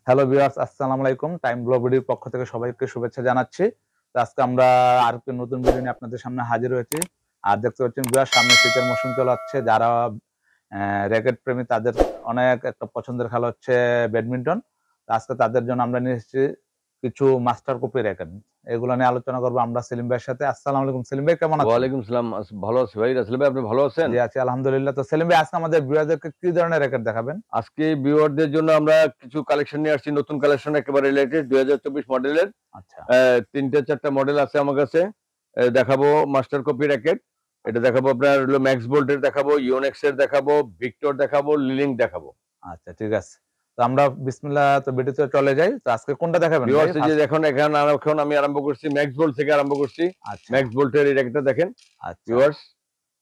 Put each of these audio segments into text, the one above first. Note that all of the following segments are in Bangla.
হ্যালো ভিউয়ার্স, আসসালামু আলাইকুম। টাইম গ্লোবালির পক্ষ থেকে সবাইকে শুভেচ্ছা জানাচ্ছি। তো আজকে আমরা আরেকটি নতুন ভিডিও নিয়ে আপনাদের সামনে হাজির হয়েছি। আর দেখতে পাচ্ছেন ভিউয়ার্স, সামনে শীতের মৌসুম চলে যাচ্ছে। যারা র্যাকেট প্রেমী তাদের অনেক একটা পছন্দের খেলা হচ্ছে ব্যাডমিন্টন। তো আজকে তাদের জন্য আমরা নিয়ে এসেছি কিছু মাস্টার কপি র্যাকেট। এগুলো নিয়ে আলোচনা করবো আমরা সেলিম ভাইয়ের সাথে। আসসালামু আলাইকুম সেলিম ভাই, কেমন আছেন? ওয়ালাইকুম সালাম। ভালো আছি ভাই। রাসেল ভাই, আপনি ভালো আছেন? জি আছি আলহামদুলিল্লাহ। তো সেলিম ভাই, আজকে আমাদের ভিউয়ারদেরকে কি ধরনের র্যাকেট দেখাবেন? আজকে ভিউয়ারদের জন্য আমরা কিছু কালেকশন নিয়ে আসছি, নতুন কালেকশন একেবারে রিলেটেড 2024 মডেলের। আচ্ছা 3-4টা মডেল আছে আমার কাছে। দেখাবো মাস্টার কপি র্যাকেট। এটা দেখাবো আপনার হলো ম্যাক্স বোল্টের দেখাবো, ইওনেক্স এর দেখাবো, ভিক্টর দেখাবো, লিলিং দেখাবো। আচ্ছা ঠিক আছে। তো আমরা বিসমিল্লাহ তো ভিডিওতে চলে যাই। তো আজকে কোনটা দেখাবেন ভাই ভিউয়ার্স, যে ফার্স্ট? এখন আমি আরম্ভ করছি ম্যাক্স বোল্ট থেকে আরম্ভ করছি। আচ্ছা ম্যাক্স বোল্টের এই র্যাকেটটা দেখেন আচ্ছা, ভিউয়ার্স,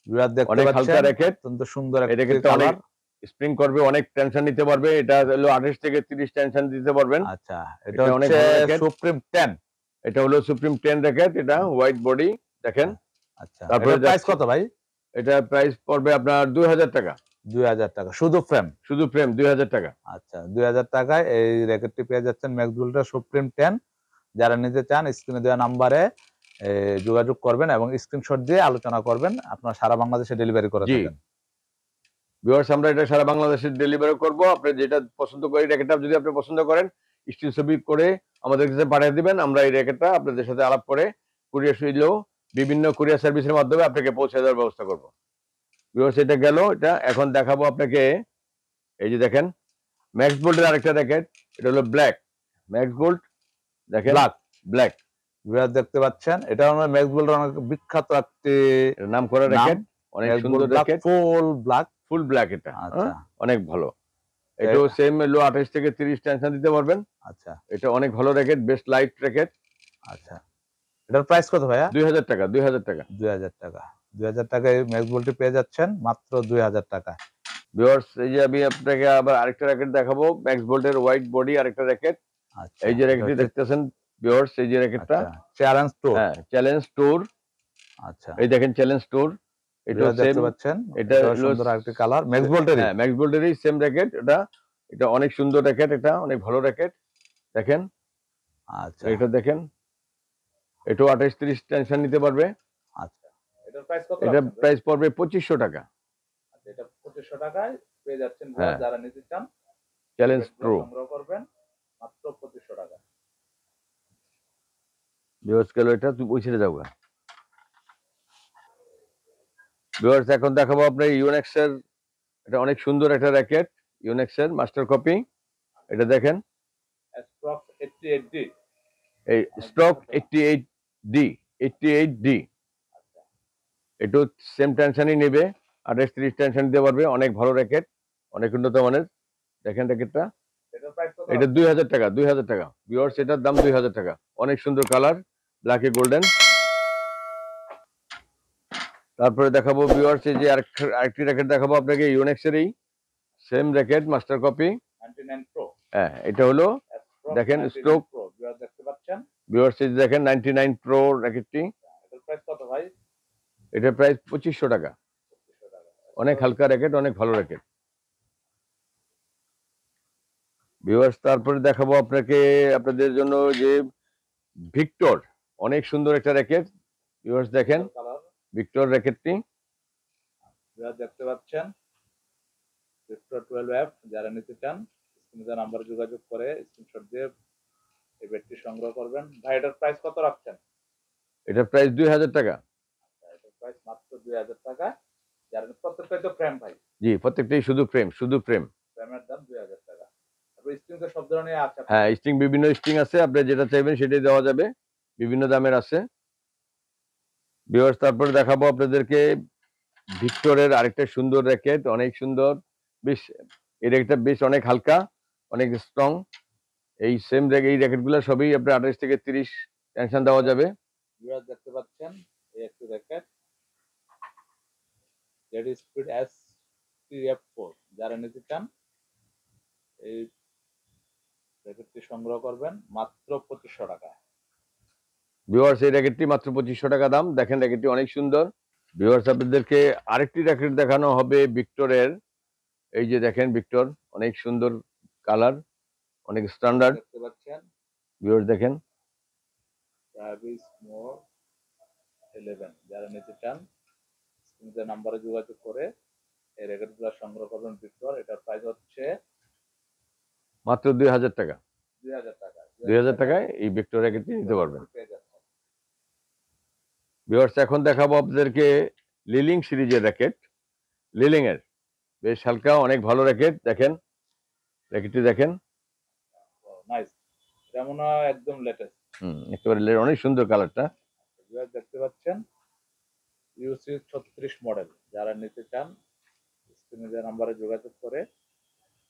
ভিউয়ার দেখতে অনেক হালকা পাচ্ছেন র্যাকেট। অত্যন্ত সুন্দর এই একটি র্যাকেটটা অনেক কালার। স্প্রিং করবে, অনেক টেনশন নিতে পারবে। এটা হলো 28 থেকে 30 টেনশন দিতে পারবেন। আচ্ছা, এটা এটা অনেক হচ্ছে ভালো র্যাকেট। সুপ্রিম 10। এটা হলো সুপ্রিম 10 র্যাকেট। এটা হোয়াইট বডি দেখেন। আচ্ছা, তারপরে এটার প্রাইস যাচ্ছি, কত ভাই? এটা প্রাইস পড়বে আপনার 2000 টাকা। 2000 টাকা শুধু ফ্রেম? শুধু ফ্রেম 2000 টাকা। আচ্ছা, 2000 টাকায় এই র্যাকেটটি পেয়ে যাচ্ছেন ম্যাক্সগুলটা সুপ্রিম 10। যারা নিতে চান স্ক্রিনে দেওয়া নাম্বারে যোগাযোগ করবেন এবং স্ক্রিনশট দিয়ে আলোচনা করবেন। আপনারা সারা বাংলাদেশে ডেলিভারি করে জি থাকেন। ভিউয়ার্স, আমরা এটা সারা বাংলাদেশে ডেলিভারি করব। আপনি যেটা পছন্দ করেন, র্যাকেটটা যদি আপনি পছন্দ করেন, স্ক্রিন ছবি করে আমাদের কাছে পাঠিয়ে দিবেন। আমরা এই র্যাকেটটা আপনাদের সাথে আলাপ করে কুরিয়ার সুবিধাও বিভিন্ন কুরিয়ার সার্ভিসের মাধ্যমে আপনাকে পৌঁছে দেওয়ার ব্যবস্থা করব। ভিউয়ার্স, এটা গেল। এটা এখন দেখাবো আপনাকে, এই যে দেখেন ম্যাক্স বোল্টের আরেকটা র্যাকেট। এটা হলো ব্ল্যাক ম্যাক্স বোল্ট দেখেন, ব্ল্যাক ব্ল্যাক। ভিউয়ার দেখতে পাচ্ছেন, এটা আমার ম্যাক্সগুলটার অনেক বিখ্যাত একটি নাম করা নাম। র্যাকেট, অনেক ম্যাক্সগুল সুন্দর black, racket, full black. Full black. এটা আচ্ছা অনেক ভালো। এটাও এ- সেম হলো 28 থেকে 30 টেনশন দিতে পারবেন। আচ্ছা এটা অনেক ভালো র্যাকেট, বেস্ট লাইট র্যাকেট। আচ্ছা, এটার প্রাইস কত ভাইয়া? 2000 টাকা, 2000 টাকা। 2000 টাকা। 2000 টাকায় ম্যাক্স বলটি পেয়ে যাচ্ছেন মাত্র 2000 টাকা। ভিউয়ার্স, এই যে আমি আপনাকে আবার আরেকটা র্যাকেট দেখাবো, ম্যাক্স বোল্টের হোয়াইট বডি আরেকটা র্যাকেট। আচ্ছা, এই যে এটা র্যাকেটটি হচ্ছে দেখতেছেন ভিউয়ার্স, এই যে র্যাকেটটা। আচ্ছা চ্যালেঞ্জ ট্যুর। হ্যাঁ, চ্যালেঞ্জ ট্যুর। আচ্ছা, এই দেখেন চ্যালেঞ্জ ট্যুর। এটাও ভিউয়ার সেম। দেখতে পাচ্ছেন, এটা এটা হলো সুন্দর আরেকটি কালার ম্যাক্স বলটেরই। হ্যাঁ, ম্যাক্স বোল্টেরই সেম র্যাকেট। এটা এটা অনেক সুন্দর র্যাকেট, এটা অনেক ভালো র্যাকেট দেখেন। আচ্ছা এটা দেখেন, এটাও 28-30 টেনশন নিতে পারবে। আচ্ছা, এটার প্রাইস কত এটা রাখছেন ভাই? প্রাইস পড়বে 2500 টাকা। আচ্ছা, এটা 2500 টাকায় পেয়ে যাচ্ছেন ভিউয়ার। হ্যাঁ, যারা নিতে চান চ্যালেঞ্জ র্যাকেটগুলো প্রো। সংগ্রহ করবেন মাত্র 2500 টাকা। ভিউয়ার্স, গেল এটা, তুই ওই ছেড়ে যাও গা। ভিউয়ার্স, এখন দেখাবো আপনার ইউনেক্স এর। এটা অনেক সুন্দর একটা র্যাকেট, ইউনেক্স এর মাস্টার কপি। এটা দেখেন, স্ট্রোক 88D। এই অনেক স্ট্রোক বিখ্যাত। 88D, 88D। আচ্ছা একটু সেম টেনশনই নেবে, 28-30 টেনশন দিতে পারবে। অনেক ভালো র্যাকেট, অনেক উন্নত মানের। দেখেন র্যাকেটটা, এটার প্রাইস কত এটা রাখছেন? 2000 টাকা, 2000 টাকা। ভিউয়ার্স, এটার দাম 2000 টাকা। অনেক সুন্দর কালার, ব্ল্যাকে গোল্ডেন। তারপরে দেখাবো ভিউয়ার্স, এই যে আরেকটি র্যাকেট দেখাবো আপনাকে, ইউনেক্স এরই same racket master copy. 99 pro. হ্যাঁ, এটা হলো দেখেন স্ট্রোক। প্রো ভিউয়ার দেখতে পাচ্ছেন। ভিউয়ার্স, এই যে দেখেন 99 প্রো র্যাকেটটি। এটার প্রাইস কত ভাই? এটার প্রাইস 2500 টাকা। 2500 টাকা। অনেক হালকা র্যাকেট, অনেক ভালো র্যাকেট। ভিউয়ার্স, তারপরে দেখাবো আপনাকে, আপনাদের জন্য যে ভিক্টর, অনেক সুন্দর একটা র্যাকেট। ভিউয়ার্স দেখেন কালার ভিক্টর র্যাকেটটি। ভিউয়ার দেখতে পাচ্ছেন, ভিক্টর 12F। যারা নিতে চান স্ক্রিনে দেওয়া নাম্বারে যোগাযোগ করে স্ক্রিনশট দিয়ে এই ব্যাটটি সংগ্রহ করবেন। ভাই এটার প্রাইস কত রাখছেন? এটার প্রাইস 2000 টাকা। এটার প্রাইস মাত্র 2000 টাকা। যারা প্রত্যেকটাই তো ফ্রেম ভাই। জি, প্রত্যেকটাই শুধু ফ্রেম, শুধু ফ্রেম। ফ্রেমের দাম 2000 টাকা। তারপর স্ক্রিন তো সব ধরনের আছে আপনার হ্যাঁ, কাছে। স্ট্রিং, বিভিন্ন স্ট্রিং আছে, আপনি যেটা চাইবেন সেটাই দেওয়া যাবে, বিভিন্ন দামের আছে। ভিউয়ার্স, তারপরে দেখাবো আপনাদেরকে ভিক্টরের আরেকটা সুন্দর র্যাকেট, অনেক সুন্দর। বেশ, এই র্যাকেটটা বেশ অনেক হালকা, অনেক স্ট্রং। এই সেম এই র্যাকেটগুলো সবই আপনার 28 থেকে 30 টেনশন দেওয়া যাবে। ভিউয়ার দেখতে পাচ্ছেন, এই একটি র্যাকেট জেডি স্পিড S3F4। যারা নিতে চান এই র্যাকেটটি সংগ্রহ করবেন মাত্র 2500 টাকা। ভিউয়ার্স, এই র্যাকেটটি মাত্র 2500 টাকা দাম। দেখেন র্যাকেটটি অনেক সুন্দর। ভিউয়ার্স, আপনাদেরকে আরেকটি র্যাকেট দেখানো হবে ভিক্টরের। এই যে দেখেন ভিক্টর, অনেক সুন্দর কালার, অনেক স্ট্যান্ডার্ড। দেখতে পাচ্ছেন ভিউয়ার্স দেখেন, ট্রাভিস মোর 11, যারা নিতে চান স্ক্রিনে নাম্বারে যোগাযোগ করে এই র্যাকেটগুলো সংগ্রহ করবেন ভিক্টর। এটার প্রাইস হচ্ছে মাত্র 2000 টাকা। 2000 টাকা। 2000 টাকায় এই ভিক্টর র্যাকেটটি নিতে পারবেন। পেয়ে যাচ্ছেন। ভিউয়ার্স এখন দেখাবো আপনাদেরকে লিলিং সিরিজের র্যাকেট। লিলিং এর বেশ হালকা, অনেক ভালো র্যাকেট। দেখেন র্যাকেটটি দেখেন, নাইস, এটা মনে হয় একদম লেটেস্ট। একেবারে অনেক সুন্দর কালারটা। দেখতে পাচ্ছেন ইউসি 36 মডেল, যারা নিতে চান স্ক্রিনে যে নাম্বারে যোগাযোগ করে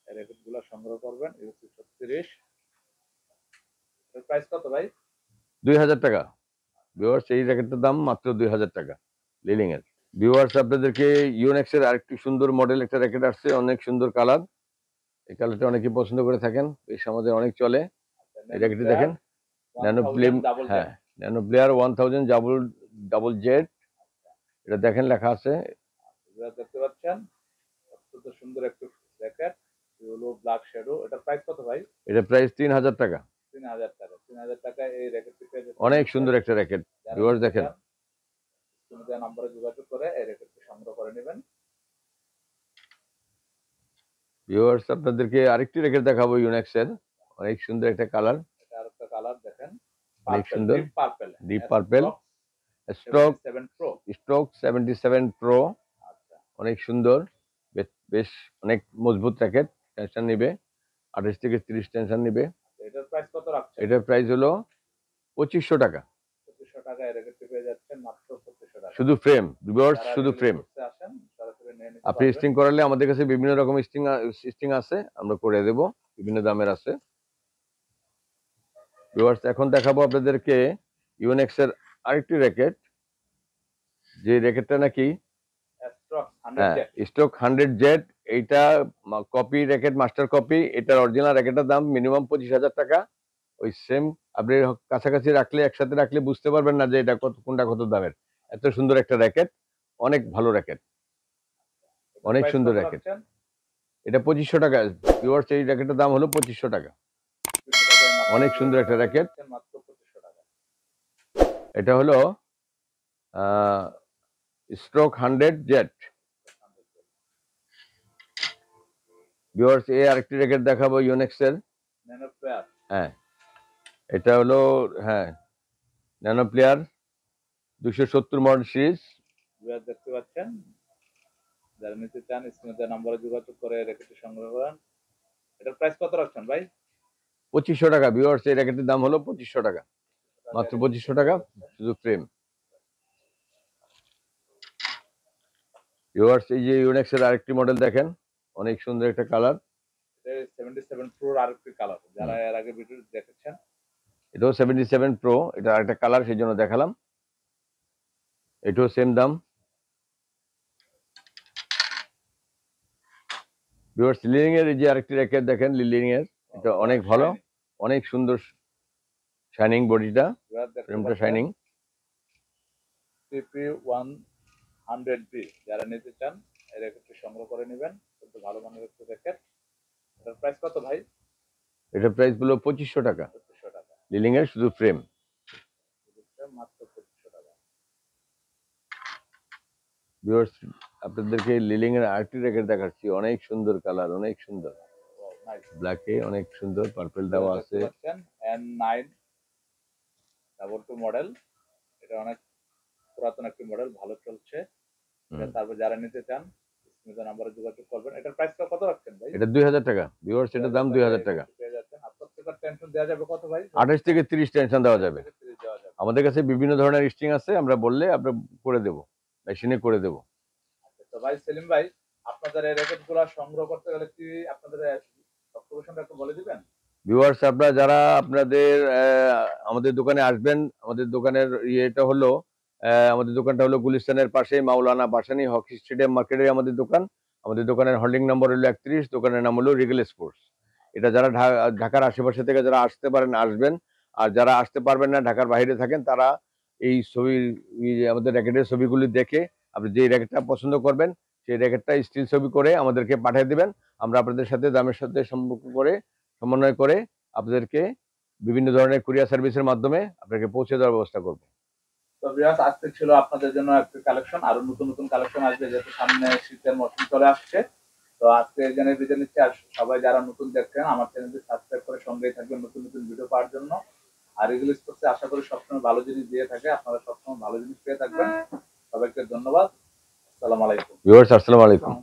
এই র্যাকেটগুলো সংগ্রহ করবেন। ইউসি 36, এর প্রাইস কত ভাই? 2000 টাকা। ভিউয়ার্স এই র্যাকেটটার দাম মাত্র 2000 টাকা লিলিং এর। ভিউয়ার্স আপনাদেরকে ইউনেক্স এর আরেকটি সুন্দর মডেল একটা র্যাকেট আসছে, অনেক সুন্দর কালার। এই কালারটা অনেকেই পছন্দ করে থাকেন, বেশ আমাদের অনেক চলে। এই র্যাকেটটি দেখেন, ন্যানো প্লেম, হ্যাঁ ন্যানো প্লেয়ার 1000 ডাবল জেড। এটা দেখেন লেখা আছে। দেখতে পাচ্ছেন অত্যন্ত সুন্দর একটি র্যাকেট, হলো ব্ল্যাক শ্যাডো। এটার প্রাইস কত ভাই? এটা প্রাইস 3000 টাকা। 3000 টাকা। 3000 টাকায় এই র্যাকেটটি পেয়ে যাচ্ছেন। অনেক সুন্দর একটা র্যাকেট। ভিউয়ার্স দেখেন, স্ক্রিনে নাম্বারে যোগাযোগ করে এই র্যাকেটটি সংগ্রহ করে নেবেন। ভিউয়ার্স আপনাদেরকে আরেকটি র্যাকেট দেখাবো ইউনেক্স এর, অনেক সুন্দর একটা কালার। এটা আরেকটা কালার দেখেন, অনেক সুন্দর, deep purple, stroke 77 pro. Stroke 77 pro. আচ্ছা, অনেক সুন্দর, বেশ অনেক মজবুত র্যাকেট। টেনশন নিবে 28 থেকে 30 টেনশন নিবে। এটার প্রাইস কত রাখছেন? এটার প্রাইস হলো 2500 টাকা। 2500 টাকায় র্যাকেটটি পেয়ে যাচ্ছেন মাত্র 2500 টাকা। শুধু ফ্রেম ভিউয়ার্স, যারা শুধু ফ্রেম। করতে আসেন সরাসরি নিয়ে নিতে আপনি পারবেন। স্টিং করালে আমাদের কাছে বিভিন্ন রকম স্টিং আছে, আমরা করে দেব, বিভিন্ন দামের আছে। ভিউয়ার্স এখন দেখাবো আপনাদেরকে ইউনেক্স এর আরেকটি র্যাকেট, যে র্যাকেটটা নাকি স্ট্রোক 100 হ্যাঁ জেট। Stock 100 Z. এইটা কপি র্যাকেট, মাস্টার কপি। এটার অরিজিনাল র্যাকেটের দাম মিনিমাম 25,000 টাকা। ওই সেম আপনি কাছাকাছি রাখলে, একসাথে রাখলে বুঝতে পারবেন না যে এটা কোনটা কত দামের। এত সুন্দর একটা র্যাকেট, অনেক ভালো র্যাকেট, অনেক প্রাইস সুন্দর কত র্যাকেট। রাখছেন? এটা 2500 টাকা। ভিউয়ার্স এই র্যাকেটের দাম হলো 2500 টাকা। 2500 টাকায় মাত্র অনেক সুন্দর একটা র্যাকেট। মাত্র 2500 টাকা। এটা হলো স্ট্রোক 100 জেড। ভিউয়ার্স এই আরেকটি র্যাকেট দেখাবো ইউনেক্স এর। Nano player. হ্যাঁ এটা হলো, হ্যাঁ ন্যানো প্লেয়ার 270 মডেল সিরিজ। দেখতে পাচ্ছেন, যারা নিতে চান স্ক্রিনে নাম্বারে যোগাযোগ করে র্যাকেটটি সংগ্রহ করেন। এটার প্রাইস কত রাখছেন ভাই? 2500 টাকা। ভিউয়ার্স এই র্যাকেটের দাম হলো 2500 টাকা, মাত্র 2500 টাকা, শুধু ফ্রেম। ভিউয়ার্স এই যে ইউনেক্স এর আরেকটি মডেল দেখেন, অনেক সুন্দর একটা কালার। এটা 77 প্রোর আরেকটি কালার, যারা এর আগে ভিডিও দেখেছেন। এটাও 77 প্রো, এটা আরেকটা কালার, সেই জন্য দেখালাম। এটাও সেম দাম। ভিউয়ার্স লিলিং এর এই যে আরেকটি র্যাকেট দেখেন, লিলিং এর, এটা অনেক ভালো, অনেক সুন্দর শাইনিং বডিটা, ফ্রেমটা শাইনিং। সিপি 100B, যারা নিতে চান এই র্যাকেটটি সংগ্রহ করে নেবেন। কিন্তু ভালো মানের একটি র্যাকেট। এটার প্রাইস কত ভাই? এটা প্রাইস হলো 2500 টাকা। 2500 টাকা। লিলিং এর শুধু ফ্রেম। মাত্র 2500 টাকা। ভিউয়ার্স আপনাদেরকে লিলিং এর আরেকটি র্যাকেট দেখাচ্ছি, অনেক সুন্দর কালার, অনেক সুন্দর, ব্ল্যাকে অনেক সুন্দর পার্পল দেওয়া আছে। N922 মডেল, এটা অনেক পুরাতন একটি মডেল, ভালো চলছে। তারপর যারা নিতে চান স্ক্রিনে নাম্বারে যোগাযোগ করবেন। এটার প্রাইস কত রাখছেন ভাই? এটা 2000 টাকা। ভিউয়ার্স এটার দাম 2000 টাকা। পেয়ে যাচ্ছেন। আর প্রত্যেকটা টেনশন দেওয়া যাবে কত ভাই? 28 থেকে 30 টেনশন দেওয়া যাবে। 30 দেওয়া যাবে। আমাদের কাছে বিভিন্ন ধরনের স্ট্রিং আছে, আমরা বললে আমরা করে দেব, মেশিনে করে দেব। তো ভাই সেলিম ভাই, আপনাদের এই র্যাকেটগুলো সংগ্রহ করতে গেলে কি আপনাদের সবসময়টা একটু বলে দিবেন? ভিউয়ার্স আপনারা যারা আপনাদের আমাদের দোকানে আসবেন, আমাদের দোকানের ইয়েটা হলো, আমাদের দোকানটা হলো গুলিস্তানের পাশে মাওলানা ভাসানী হকি স্টেডিয়াম মার্কেটে আমাদের দোকান। আমাদের দোকানের হোল্ডিং নম্বর হলো 31, দোকানের নাম হলো রিগেল স্পোর্টস। এটা যারা ঢাকার আশেপাশে থেকে যারা আসতে পারেন আসবেন, আর যারা আসতে পারবেন না, ঢাকার বাইরে থাকেন, তারা এই ছবি, আমাদের র্যাকেটের ছবিগুলি দেখে আপনি যে র্যাকেটটা পছন্দ করবেন সেই র্যাকেটটা স্টিল ছবি করে আমাদেরকে পাঠিয়ে দেবেন। আমরা আপনাদের সাথে দামের সাথে সম্পর্ক করে সমন্বয় করে আপনাদেরকে বিভিন্ন ধরনের কুরিয়ার সার্ভিসের মাধ্যমে আপনাকে পৌঁছে দেওয়ার ব্যবস্থা করব। তো ভিউয়ার্স, আজকে ছিল আপনাদের জন্য একটা কালেকশন, আরো নতুন নতুন কালেকশন আসবে, যেহেতু সামনে শীতের মৌসুম চলে আসছে। তো আজকে এখানে বিদায় নিচ্ছি। আর সবাই যারা নতুন দেখছেন আমার চ্যানেলটি সাবস্ক্রাইব করে সঙ্গেই থাকবেন নতুন নতুন ভিডিও পাওয়ার জন্য। আর এগুলো করতে আশা করি সবসময় ভালো জিনিস দিয়ে থাকে, আপনারা সবসময় ভালো জিনিস পেয়ে থাকবেন। সবাইকে ধন্যবাদ। আসসালামু আলাইকুম। ভিউয়ার্স, আসসালামু আলাইকুম।